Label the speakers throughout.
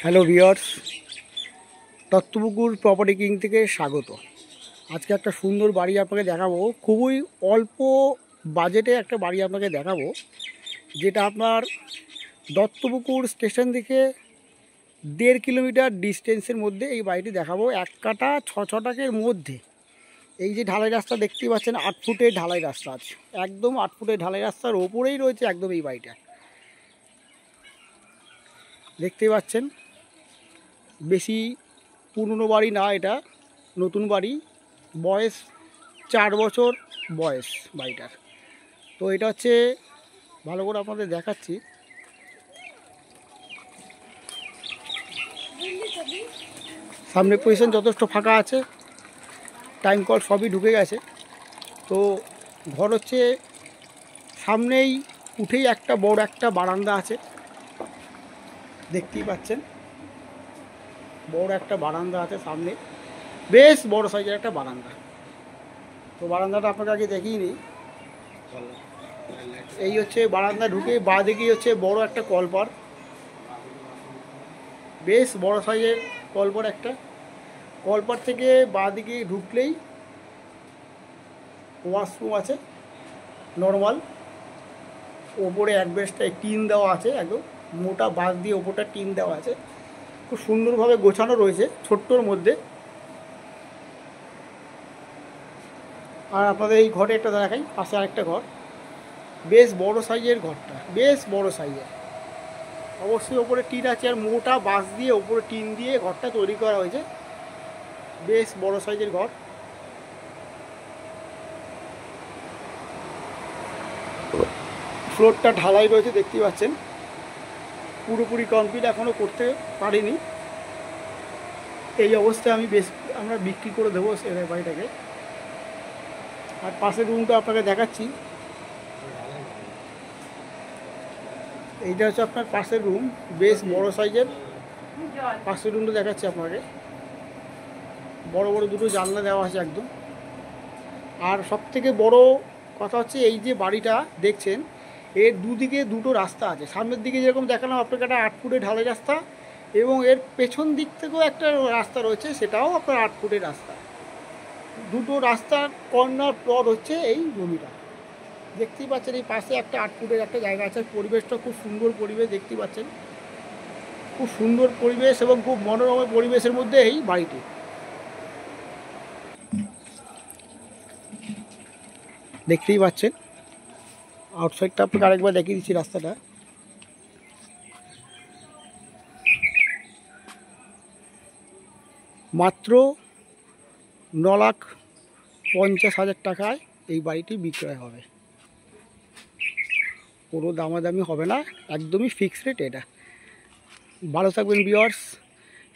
Speaker 1: Hello viewers, Duttapukur property king থেকে স্বাগত। আজকে একটা সুন্দর বাড়ি আপনাকে দেখাবো। খুবই অল্প বাজেটে একটা বাড়ি আপনাকে দেখাবো, যেটা আপনার দত্তপুকুর স্টেশন থেকে 1.5 কিলোমিটার ডিস্টেন্সের মধ্যে এই বাড়িটি দেখাবো। 1 কাঠা 6 ছটাকের মধ্যে। এই যে ঢালাই রাস্তা দেখতেই পাচ্ছেন, 8 ফুটের ঢালাই রাস্তা আছে, একদম 8 ফুটের ঢালাই রাস্তার ওপরেই রয়েছে একদম এই বাড়িটা। দেখতেই পাচ্ছেন, বেশি পুরনো বাড়ি না, এটা নতুন বাড়ি। বয়স 4 বছর বয়স বাড়িটার। তো এটা হচ্ছে, ভালো করে আপনাদের দেখাচ্ছি। সামনে পজিশন যথেষ্ট ফাঁকা আছে, টাইম কল সবই ঢুকে গেছে। তো ঘর হচ্ছে সামনেই উঠেই একটা বড় একটা বারান্দা আছে, দেখতেই পাচ্ছেন। বড় একটা বারান্দা আছে সামনে, বেশ বড় সাইজের একটা বারান্দা। তো বারান্দাটা আপনাকে আগে দেখিয়ে নিই। এই হচ্ছে বারান্দা, ঢুকে বাঁ দিকেই হচ্ছে বড় একটা কলপার, বেশ বড় সাইজের কলপার একটা। কলপার থেকে বাঁ দিকে ঢুকলেই ওয়াশরুম আছে নর্মাল। ওপরে অ্যাডভেস্টার টিন দেওয়া আছে, একদম মোটা বাঁশ দিয়ে ওপরটা টিন দেওয়া আছে। খুব সুন্দরভাবে গোছানো রয়েছে ছোট্টর মধ্যে। আর আপনাদের এই ঘরে একটা দেখাই, পাশে আরেকটা ঘর, বেশ বড় সাইজের ঘরটা, বেশ বড় সাইজের। অবশ্যই ওপরে টিন আছে, আর মোটা বাঁশ দিয়ে ওপরে টিন দিয়ে ঘরটা তৈরি করা হয়েছে। বেশ বড় সাইজের ঘর। ফ্লোরটা ঢালাই রয়েছে, দেখতেই পাচ্ছেন। পুরোপুরি কমপ্লিট এখনও করতে পারিনি। এই অবস্থায় আমরা বিক্রি করে দেবো সে বাড়িটাকে। আর পাশের রুমটা আপনাকে দেখাচ্ছি। এইটা হচ্ছে আপনার পাশের রুম, বেশ বড় সাইজের। পাশের রুমটা দেখাচ্ছি আপনাকে, বড় বড় দুটো জানলা দেওয়া আছে একদম। আর সবথেকে বড় কথা হচ্ছে, এই যে বাড়িটা দেখছেন, এর দুদিকে দুটো রাস্তা আছে। সামনের দিকে যেরকম দেখালাম আপনাকে একটা 8 ফুটের ঢালাই রাস্তা, এবং এর পেছন দিক থেকেও একটা রাস্তা রয়েছে, সেটাও আপনার 8 ফুটের রাস্তা। দুটো রাস্তার কর্নার প্লট হচ্ছে এই জমিটা। দেখতেই পাচ্ছেন, এই পাশে একটা 8 ফুটের একটা জায়গা আছে। পরিবেশটা খুব সুন্দর পরিবেশ, দেখতেই পাচ্ছেন। খুব সুন্দর পরিবেশ এবং খুব মনোরম পরিবেশের মধ্যে এই বাড়িটি। দেখতেই পাচ্ছেন, আউটসাইডটা আপনাকে আরেকবার দেখিয়ে দিচ্ছি রাস্তাটা। মাত্র 9,50,000 টাকায় এই বাড়িটি বিক্রয় হবে। কোনো দামাদামি হবে না, একদমই ফিক্সড রেট এটা। ভালো থাকবেন ভিউয়ার্স,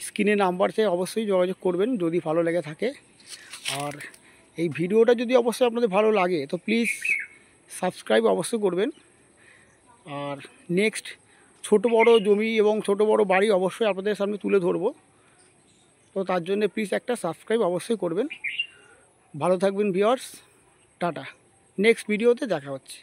Speaker 1: স্ক্রিনে নাম্বার চেয়ে অবশ্যই যোগাযোগ করবেন যদি ভালো লেগে থাকে। আর এই ভিডিওটা যদি অবশ্যই আপনাদের ভালো লাগে তো প্লিজ সাবস্ক্রাইব অবশ্যই করবেন। আর নেক্সট ছোট বড় জমি এবং ছোট বড় বাড়ি অবশ্যই আপনাদের সামনে তুলে ধরবো। তো তার জন্য প্লিজ একটা সাবস্ক্রাইব অবশ্যই করবেন। ভালো থাকবেন ভিউয়ার্স, টাটা। নেক্সট ভিডিওতে দেখা হচ্ছে।